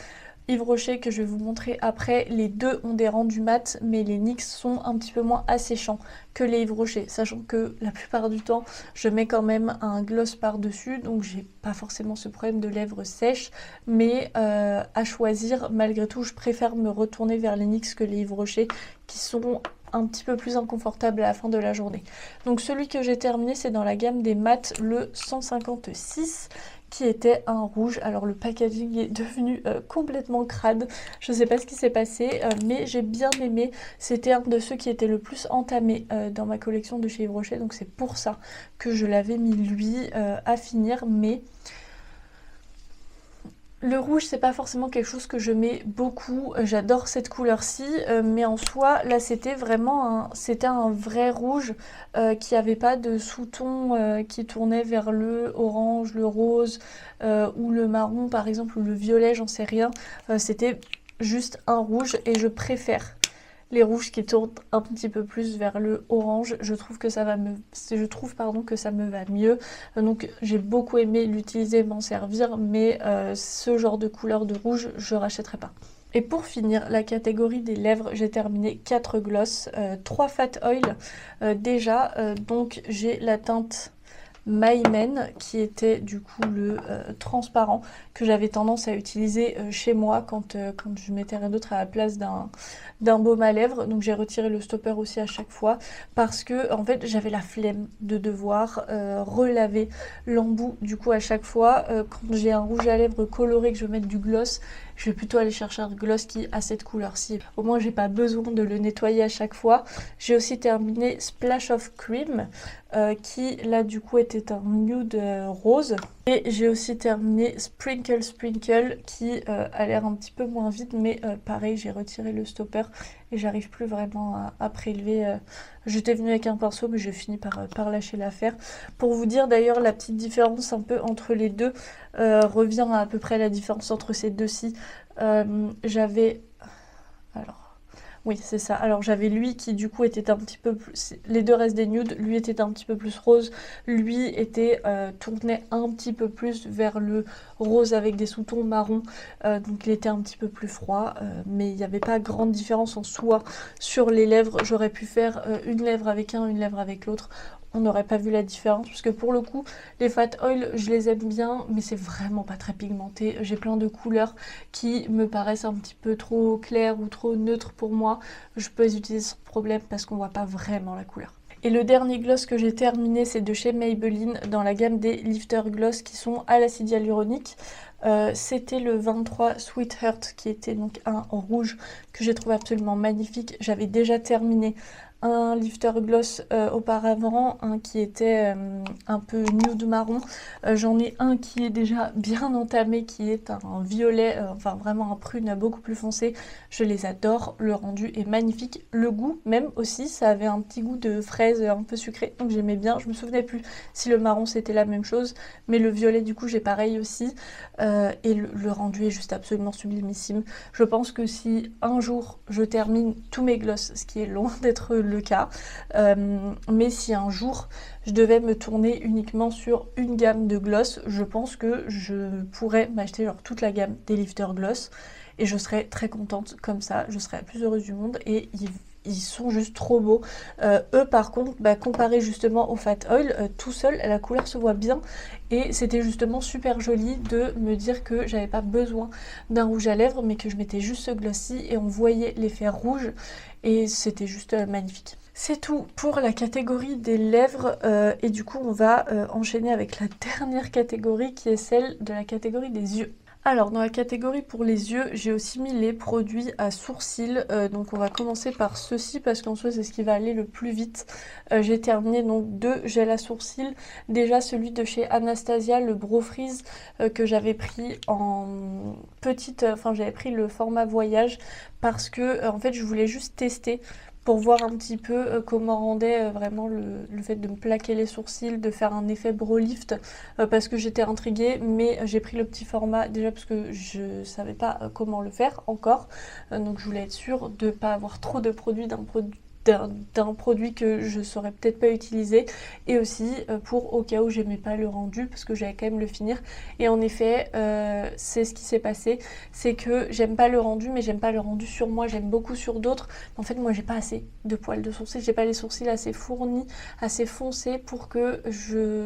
Yves Rocher que je vais vous montrer après, les deux ont des rendus mat, mais les NYX sont un petit peu moins asséchants que les Yves Rocher, sachant que la plupart du temps je mets quand même un gloss par dessus, donc j'ai pas forcément ce problème de lèvres sèches, mais à choisir, malgré tout je préfère me retourner vers les NYX que les Yves Rocher, qui sont un petit peu plus inconfortable à la fin de la journée. Donc celui que j'ai terminé, c'est dans la gamme des mats, le 156, qui était un rouge. Alors le packaging est devenu complètement crade, je sais pas ce qui s'est passé, mais j'ai bien aimé. C'était un de ceux qui était le plus entamé dans ma collection de chez Yves Rocher, donc c'est pour ça que je l'avais mis lui à finir. Mais le rouge, c'est pas forcément quelque chose que je mets beaucoup, j'adore cette couleur-ci, mais en soi, là c'était vraiment un vrai rouge qui avait pas de sous-ton qui tournait vers le orange, le rose ou le marron par exemple, ou le violet, j'en sais rien. C'était juste un rouge et je préfère les rouges qui tournent un petit peu plus vers le orange. Je trouve que ça me va mieux. Donc j'ai beaucoup aimé l'utiliser, m'en servir, mais ce genre de couleur de rouge, je rachèterai pas. Et pour finir, la catégorie des lèvres, j'ai terminé 4 glosses, 3 fat oil déjà. Donc j'ai la teinte My Men qui était du coup le transparent que j'avais tendance à utiliser chez moi quand je mettais rien d'autre à la place d'un baume à lèvres. Donc j'ai retiré le stopper aussi à chaque fois parce que en fait j'avais la flemme de devoir relaver l'embout. Du coup à chaque fois quand j'ai un rouge à lèvres coloré que je veux mettre du gloss, je vais plutôt aller chercher un gloss qui a cette couleur-ci. Au moins j'ai pas besoin de le nettoyer à chaque fois. J'ai aussi terminé Splash of Cream qui là du coup était un nude rose. Et j'ai aussi terminé Sprinkle Sprinkle qui a l'air un petit peu moins vide, mais pareil j'ai retiré le stopper et j'arrive plus vraiment à prélever. J'étais venue avec un pinceau mais j'ai fini par lâcher l'affaire. Pour vous dire d'ailleurs la petite différence un peu entre les deux revient à peu près la différence entre ces deux-ci. J'avais... Alors... Oui, c'est ça. Alors j'avais lui qui du coup était un petit peu plus... Les deux restent des nudes. Lui était un petit peu plus rose. Lui était tourné un petit peu plus vers le rose avec des sous-tons marron. Donc il était un petit peu plus froid. Mais il n'y avait pas grande différence en soi sur les lèvres. J'aurais pu faire une lèvre avec un, une lèvre avec l'autre. On n'aurait pas vu la différence parce que pour le coup les fat oil je les aime bien mais c'est vraiment pas très pigmenté. J'ai plein de couleurs qui me paraissent un petit peu trop claires ou trop neutres pour moi. Je peux les utiliser sans problème parce qu'on voit pas vraiment la couleur. Et le dernier gloss que j'ai terminé, c'est de chez Maybelline dans la gamme des Lifter Gloss qui sont à l'acide hyaluronique. C'était le 23 Sweetheart qui était donc un rouge que j'ai trouvé absolument magnifique. J'avais déjà terminé un lifter gloss auparavant, un qui était un peu nude marron. J'en ai un qui est déjà bien entamé, qui est un violet, enfin vraiment un prune beaucoup plus foncé. Je les adore, le rendu est magnifique. Le goût même aussi, ça avait un petit goût de fraise un peu sucré, donc j'aimais bien. Je me souvenais plus si le marron c'était la même chose, mais le violet du coup j'ai pareil aussi. Et le rendu est juste absolument sublimissime. Je pense que si un jour je termine tous mes gloss, ce qui est loin d'être le cas, mais si un jour je devais me tourner uniquement sur une gamme de gloss, je pense que je pourrais m'acheter genre toute la gamme des Lifter Gloss et je serais très contente comme ça, je serais la plus heureuse du monde et ils sont juste trop beaux. Eux par contre, comparé justement au Fat Oil, tout seul la couleur se voit bien et c'était justement super joli de me dire que j'avais pas besoin d'un rouge à lèvres mais que je mettais juste ce glossy et on voyait l'effet rouge et c'était juste magnifique. C'est tout pour la catégorie des lèvres et du coup on va enchaîner avec la dernière catégorie qui est celle de la catégorie des yeux. Alors dans la catégorie pour les yeux, j'ai aussi mis les produits à sourcils, donc on va commencer par ceci parce qu'en soi c'est ce qui va aller le plus vite. J'ai terminé donc 2 gels à sourcils, déjà celui de chez Anastasia, le Brow Freeze que j'avais pris en petite, j'avais pris le format voyage parce que en fait je voulais juste tester pour voir un petit peu comment rendait vraiment le fait de me plaquer les sourcils, de faire un effet brow lift, parce que j'étais intriguée, mais j'ai pris le petit format déjà parce que je savais pas comment le faire encore, donc je voulais être sûre de ne pas avoir trop de produits d'un produit que je saurais peut-être pas utiliser et aussi pour au cas où j'aimais pas le rendu parce que j'allais quand même le finir et en effet c'est ce qui s'est passé, c'est que j'aime pas le rendu mais j'aime pas le rendu sur moi, j'aime beaucoup sur d'autres. En fait moi j'ai pas assez de poils de sourcils, j'ai pas les sourcils assez fournis, assez foncés pour que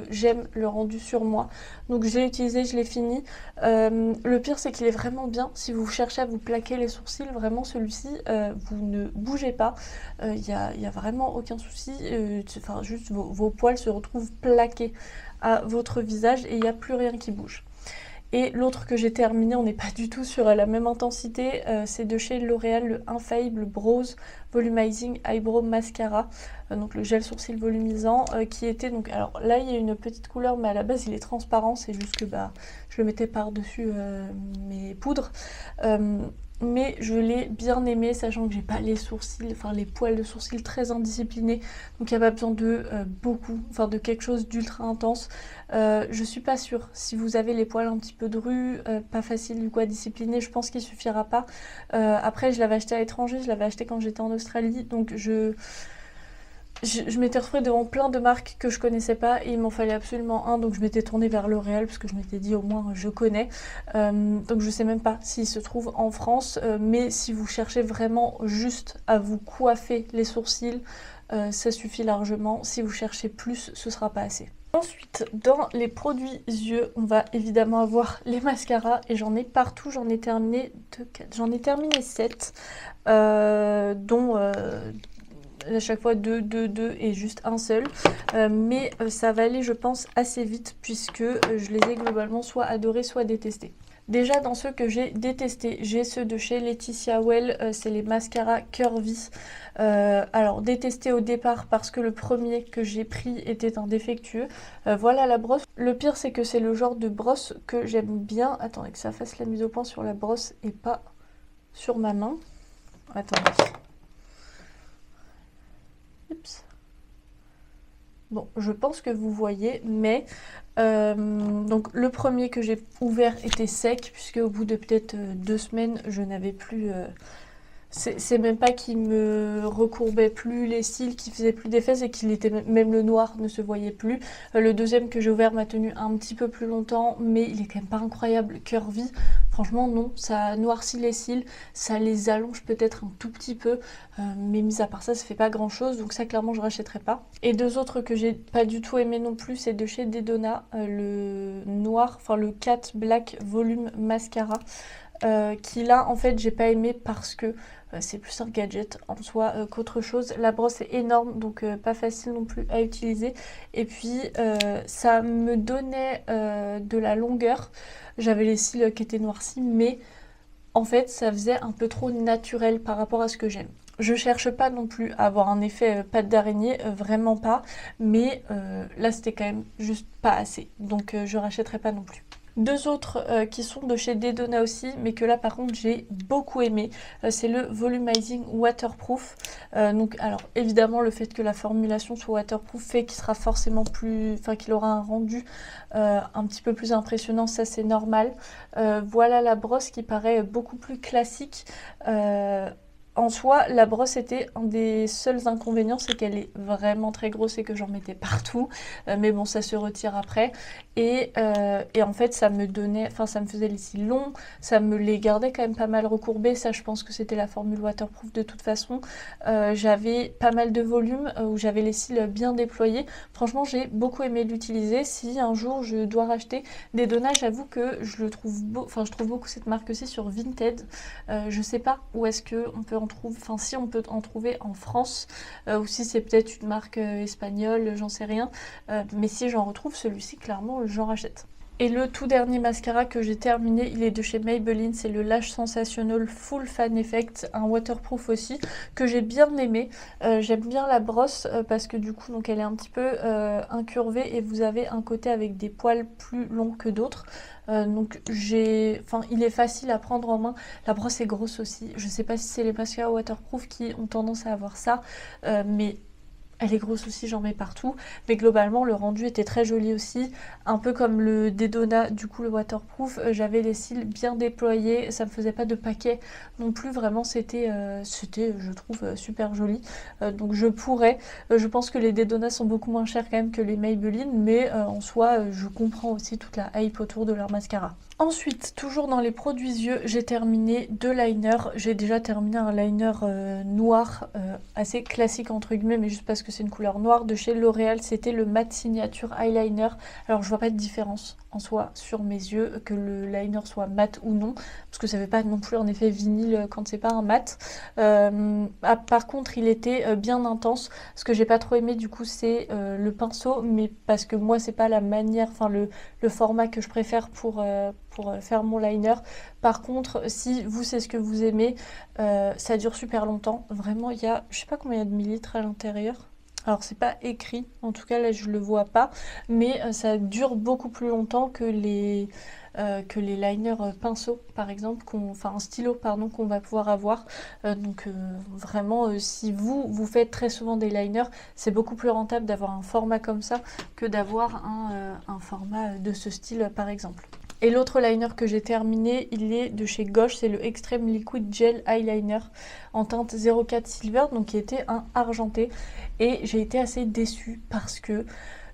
j'aime le rendu sur moi, donc je l'ai utilisé, je l'ai fini. Le pire c'est qu'il est vraiment bien si vous cherchez à vous plaquer les sourcils, vraiment celui-ci vous ne bougez pas, il y a vraiment aucun souci, juste vos poils se retrouvent plaqués à votre visage et il n'y a plus rien qui bouge. Et l'autre que j'ai terminé, on n'est pas du tout sur la même intensité, c'est de chez L'Oréal, le Infaillible Brows Volumizing Eyebrow Mascara, donc le gel sourcil volumisant, qui était donc, alors là il y a une petite couleur, mais à la base il est transparent, c'est juste que bah je le mettais par-dessus mes poudres. Mais je l'ai bien aimé, sachant que j'ai pas les sourcils, enfin les poils de sourcils très indisciplinés, donc il n'y a pas besoin de beaucoup, enfin de quelque chose d'ultra intense. Je suis pas sûre, si vous avez les poils un petit peu drus, pas facile du coup à discipliner, je pense qu'il suffira pas. Après je l'avais acheté à l'étranger, je l'avais acheté quand j'étais en Australie, donc je m'étais retrouvée devant plein de marques que je connaissais pas et il m'en fallait absolument un, donc je m'étais tournée vers L'Oréal parce que je m'étais dit au moins je connais. Donc je sais même pas s'il se trouve en France, mais si vous cherchez vraiment juste à vous coiffer les sourcils, ça suffit largement. Si vous cherchez plus, ce sera pas assez. Ensuite, dans les produits yeux, on va évidemment avoir les mascaras et j'en ai partout, j'en ai terminé 7, dont à chaque fois 2 et juste un seul, mais ça va aller je pense assez vite puisque je les ai globalement soit adorés soit détestés. Déjà dans ceux que j'ai détestés, j'ai ceux de chez Laetitia Well, c'est les mascaras Curvy. Alors détesté au départ parce que le premier que j'ai pris était un défectueux. Voilà la brosse. Le pire c'est que c'est le genre de brosse que j'aime bien. Attendez que ça fasse la mise au point sur la brosse et pas sur ma main. Attendez. Oups. Bon, je pense que vous voyez, mais donc le premier que j'ai ouvert était sec, puisque au bout de peut-être 2 semaines, je n'avais plus... c'est même pas qu'il me recourbait plus les cils, qu'il faisait plus d'effet, c'est qu'il était même le noir ne se voyait plus. Le deuxième que j'ai ouvert m'a tenu un petit peu plus longtemps, mais il est quand même pas incroyable. Curvy, franchement non, ça noircit les cils, ça les allonge peut-être un tout petit peu, mais mis à part ça, ça fait pas grand chose, donc ça clairement je rachèterai pas. Et 2 autres que j'ai pas du tout aimé non plus, c'est de chez Dedona, le noir, enfin le Cat Black Volume Mascara. Qui là en fait j'ai pas aimé parce que c'est plus un gadget en soi qu'autre chose. La brosse est énorme donc pas facile non plus à utiliser et puis ça me donnait de la longueur. J'avais les cils qui étaient noircis mais en fait ça faisait un peu trop naturel par rapport à ce que j'aime. Je cherche pas non plus à avoir un effet pâte d'araignée, vraiment pas, mais là c'était quand même juste pas assez donc je rachèterai pas non plus. 2 autres qui sont de chez Dedona aussi, mais que là par contre j'ai beaucoup aimé, c'est le Volumizing Waterproof. Donc alors évidemment le fait que la formulation soit waterproof fait qu'il sera forcément plus, enfin qu'il aura un rendu un petit peu plus impressionnant, ça c'est normal. Voilà la brosse qui paraît beaucoup plus classique. En soi, la brosse était un des seuls inconvénients, c'est qu'elle est vraiment très grosse et que j'en mettais partout. Mais bon, ça se retire après. Et en fait, ça me donnait, enfin, ça me faisait les cils longs, ça me les gardait quand même pas mal recourbés. Ça, je pense que c'était la formule waterproof de toute façon. J'avais pas mal de volume où j'avais les cils bien déployés. Franchement, j'ai beaucoup aimé l'utiliser. Si un jour je dois racheter des Dedona, j'avoue que je le trouve je trouve beaucoup cette marque aussi sur Vinted. Je sais pas où est-ce que on peut en trouver, enfin si on peut en trouver en France ou si c'est peut-être une marque espagnole, j'en sais rien. Mais si j'en retrouve celui-ci, clairement j'en rachète. Et le tout dernier mascara que j'ai terminé, il est de chez Maybelline, c'est le Lash Sensational Full Fan Effect, un waterproof aussi, que j'ai bien aimé. J'aime bien la brosse parce que du coup donc elle est un petit peu incurvée et vous avez un côté avec des poils plus longs que d'autres. Donc il est facile à prendre en main. La brosse est grosse aussi. Je sais pas si c'est les mascaras waterproof qui ont tendance à avoir ça, mais elle est grosse aussi, j'en mets partout. Mais globalement, le rendu était très joli aussi. Un peu comme le Dedona, du coup le waterproof. J'avais les cils bien déployés. Ça me faisait pas de paquet non plus. Vraiment, c'était, je trouve, super joli. Donc je pourrais. Je pense que les Dedona sont beaucoup moins chers quand même que les Maybelline. Mais en soi, je comprends aussi toute la hype autour de leur mascara. Ensuite, toujours dans les produits yeux, j'ai terminé 2 liners. J'ai déjà terminé un liner noir, assez classique entre guillemets, mais juste parce que c'est une couleur noire. De chez L'Oréal, c'était le Matte Signature Eyeliner. Alors je vois pas de différence en soi sur mes yeux, que le liner soit mat ou non, parce que ça fait pas non plus en effet vinyle quand c'est pas un mat. Par contre, il était bien intense. Ce que j'ai pas trop aimé du coup, c'est le pinceau, mais parce que moi c'est pas la manière, enfin le format que je préfère pour pour faire mon liner. Par contre, si vous c'est ce que vous aimez, ça dure super longtemps. Vraiment, il y a, je sais pas combien il y a de millilitres à l'intérieur. Alors c'est pas écrit, en tout cas là je le vois pas, mais ça dure beaucoup plus longtemps que les liners pinceaux par exemple, enfin un stylo pardon, qu'on va pouvoir avoir. Vraiment si vous faites très souvent des liners, c'est beaucoup plus rentable d'avoir un format comme ça que d'avoir un format de ce style par exemple. Et l'autre liner que j'ai terminé, il est de chez Gauche, c'est le Extreme Liquid Gel Eyeliner en teinte 04 Silver, donc qui était un argenté. Et j'ai été assez déçue parce que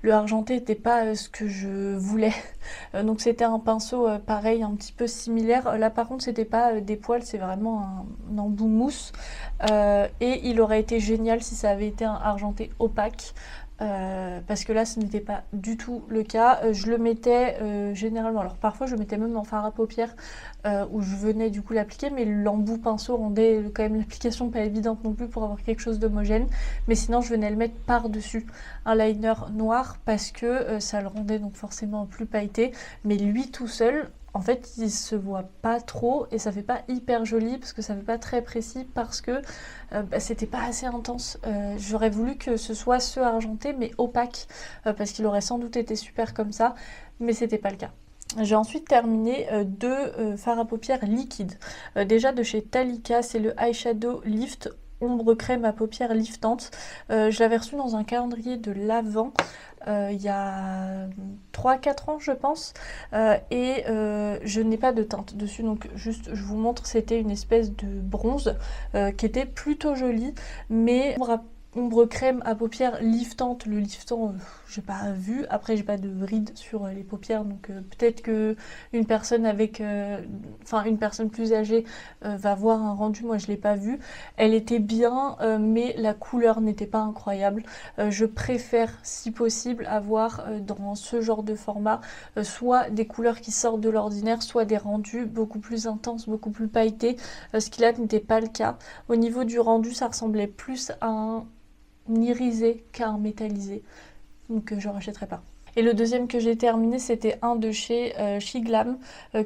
le argenté n'était pas ce que je voulais. Donc c'était un pinceau pareil, un petit peu similaire. Là par contre c'était pas des poils, c'est vraiment un embout mousse. Et il aurait été génial si ça avait été un argenté opaque. Parce que là ce n'était pas du tout le cas. Je le mettais généralement, alors parfois je le mettais même en fard à paupières où je venais du coup l'appliquer, mais l'embout pinceau rendait quand même l'application pas évidente non plus pour avoir quelque chose d'homogène. Mais sinon je venais le mettre par dessus un liner noir parce que ça le rendait donc forcément plus pailleté, mais lui tout seul en fait il se voit pas trop et ça fait pas hyper joli parce que ça fait pas très précis parce que c'était pas assez intense. J'aurais voulu que ce soit ce argenté mais opaque parce qu'il aurait sans doute été super comme ça, mais c'était pas le cas. J'ai ensuite terminé deux fards à paupières liquides. Déjà de chez Talika, c'est le Eyeshadow Lift ombre crème à paupières liftante. Je l'avais reçu dans un calendrier de l'Avent il y a 3-4 ans je pense, et je n'ai pas de teinte dessus, donc juste je vous montre, c'était une espèce de bronze qui était plutôt jolie, mais ombre crème à paupières liftante. Le liftant j'ai pas vu, après j'ai pas de rides sur les paupières, donc peut-être que une personne avec une personne plus âgée va voir un rendu, moi je l'ai pas vu. Elle était bien mais la couleur n'était pas incroyable. Je préfère si possible avoir dans ce genre de format soit des couleurs qui sortent de l'ordinaire, soit des rendus beaucoup plus intenses, beaucoup plus pailletés, ce qui là n'était pas le cas. Au niveau du rendu ça ressemblait plus à un irisé qu'à un métallisé, donc je rachèterai pas. Et le deuxième que j'ai terminé, c'était un de chez Shiglam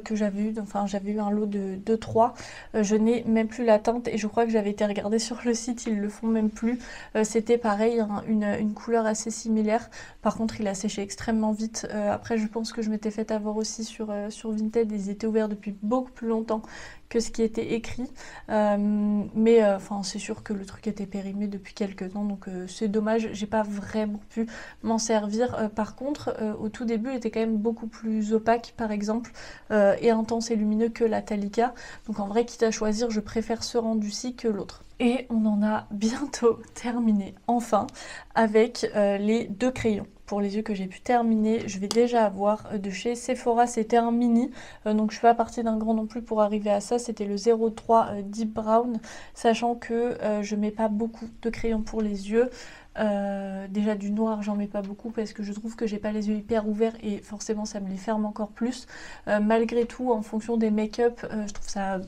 que j'avais eu, enfin j'avais eu un lot de 2-3. Je n'ai même plus la teinte et je crois que j'avais été regarder sur le site, ils le font même plus. C'était pareil, une couleur assez similaire. Par contre, il a séché extrêmement vite. Après, je pense que je m'étais fait avoir aussi sur Vinted, ils étaient ouverts depuis beaucoup plus longtemps que ce qui était écrit, mais c'est sûr que le truc était périmé depuis quelques temps, donc c'est dommage, j'ai pas vraiment pu m'en servir. Par contre au tout début il était quand même beaucoup plus opaque par exemple, et intense et lumineux que la Talika, donc en vrai quitte à choisir je préfère ce rendu-ci que l'autre. Et on en a bientôt terminé enfin avec les deux crayons pour les yeux que j'ai pu terminer. Je vais déjà avoir de chez Sephora, c'était un mini, donc je suis pas partie d'un grand non plus pour arriver à ça. C'était le 03 Deep Brown, sachant que je mets pas beaucoup de crayons pour les yeux. Déjà du noir j'en mets pas beaucoup parce que je trouve que j'ai pas les yeux hyper ouverts et forcément ça me les ferme encore plus. Malgré tout, en fonction des make-up, je trouve ça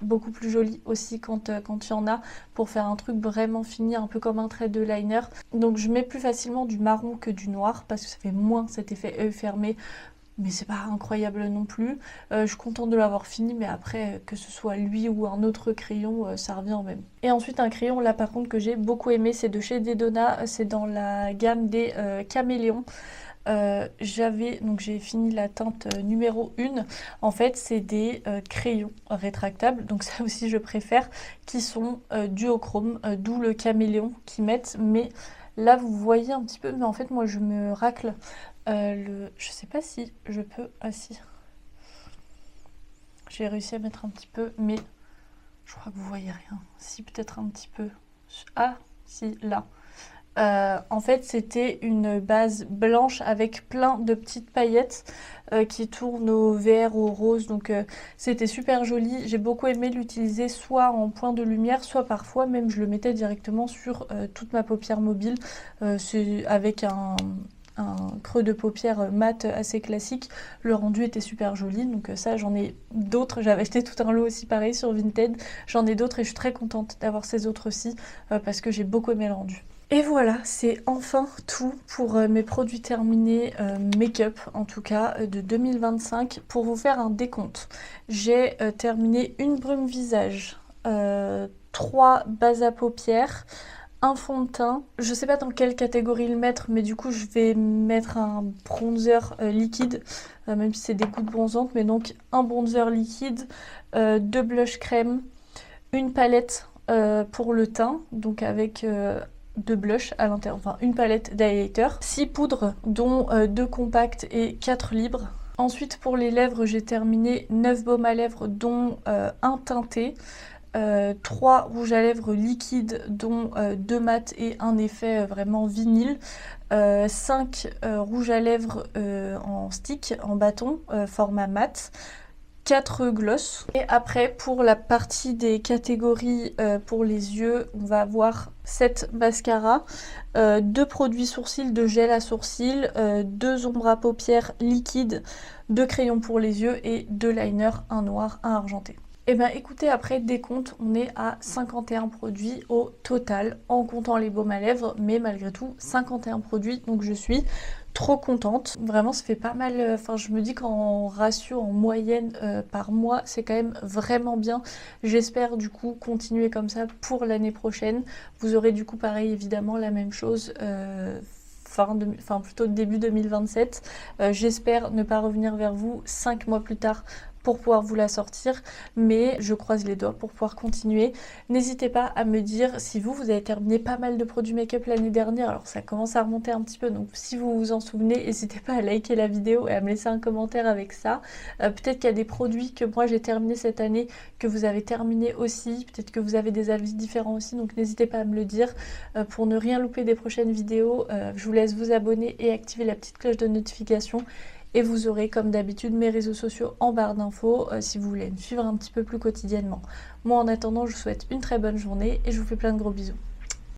beaucoup plus joli aussi quand il y en a, pour faire un truc vraiment fini, un peu comme un trait de liner. Donc je mets plus facilement du marron que du noir parce que ça fait moins cet effet œil fermé, mais c'est pas incroyable non plus. Je suis contente de l'avoir fini, mais après que ce soit lui ou un autre crayon, ça revient au même. Et ensuite un crayon là par contre que j'ai beaucoup aimé, c'est de chez Dedona, c'est dans la gamme des caméléons. J'ai fini la teinte numéro 1. En fait c'est des crayons rétractables, donc ça aussi je préfère, qui sont duochrome, d'où le caméléon qu'ils mettent. Mais là vous voyez un petit peu, mais en fait moi je me racle je sais pas si je peux, ah si j'ai réussi à mettre un petit peu, mais je crois que vous voyez rien. Si, peut-être un petit peu, ah si, là. En fait c'était une base blanche avec plein de petites paillettes qui tournent au vert, au rose, donc c'était super joli. J'ai beaucoup aimé l'utiliser soit en point de lumière, soit parfois même je le mettais directement sur toute ma paupière mobile, avec un creux de paupière mat assez classique. Le rendu était super joli, donc ça j'en ai d'autres. J'avais acheté tout un lot aussi pareil sur Vinted, j'en ai d'autres et je suis très contente d'avoir ces autres aussi parce que j'ai beaucoup aimé le rendu. Et voilà, c'est enfin tout pour mes produits terminés make-up, en tout cas de 2025. Pour vous faire un décompte, j'ai terminé une brume visage, 3 bases à paupières, un fond de teint. Je sais pas dans quelle catégorie le mettre, mais du coup je vais mettre un bronzer liquide, même si c'est des gouttes bronzantes, mais donc un bronzer liquide, 2 blush crème, une palette pour le teint, donc avec de blush à l'intérieur, enfin une palette d'highlighter, 6 poudres dont 2 compacts et 4 libres. Ensuite pour les lèvres, j'ai terminé 9 baumes à lèvres dont un teinté, 3 rouges à lèvres liquides dont 2 mat et un effet vraiment vinyle, 5 rouges à lèvres en stick, en bâton, format mat, 4 gloss. Et après pour la partie des catégories pour les yeux, on va avoir 7 mascaras, 2 produits sourcils de gel à sourcils, 2 ombres à paupières liquides, 2 crayons pour les yeux et 2 liners, un noir, un argenté. Et bien écoutez, après décompte, on est à 51 produits au total, en comptant les baumes à lèvres, mais malgré tout 51 produits, donc je suis trop contente. Vraiment ça fait pas mal, enfin je me dis qu'en ratio, en moyenne par mois, c'est quand même vraiment bien. J'espère du coup continuer comme ça pour l'année prochaine. Vous aurez du coup pareil évidemment la même chose. Plutôt début 2027. J'espère ne pas revenir vers vous 5 mois plus tard pour pouvoir vous la sortir, mais je croise les doigts pour pouvoir continuer. N'hésitez pas à me dire si vous avez terminé pas mal de produits make-up l'année dernière, alors ça commence à remonter un petit peu, donc si vous vous en souvenez, n'hésitez pas à liker la vidéo et à me laisser un commentaire avec ça. Peut-être qu'il y a des produits que moi j'ai terminé cette année, que vous avez terminé aussi, peut-être que vous avez des avis différents aussi, donc n'hésitez pas à me le dire. Pour ne rien louper des prochaines vidéos, je vous laisse vous abonner et activer la petite cloche de notification. Et vous aurez comme d'habitude mes réseaux sociaux en barre d'infos si vous voulez me suivre un petit peu plus quotidiennement. Moi en attendant, je vous souhaite une très bonne journée et je vous fais plein de gros bisous.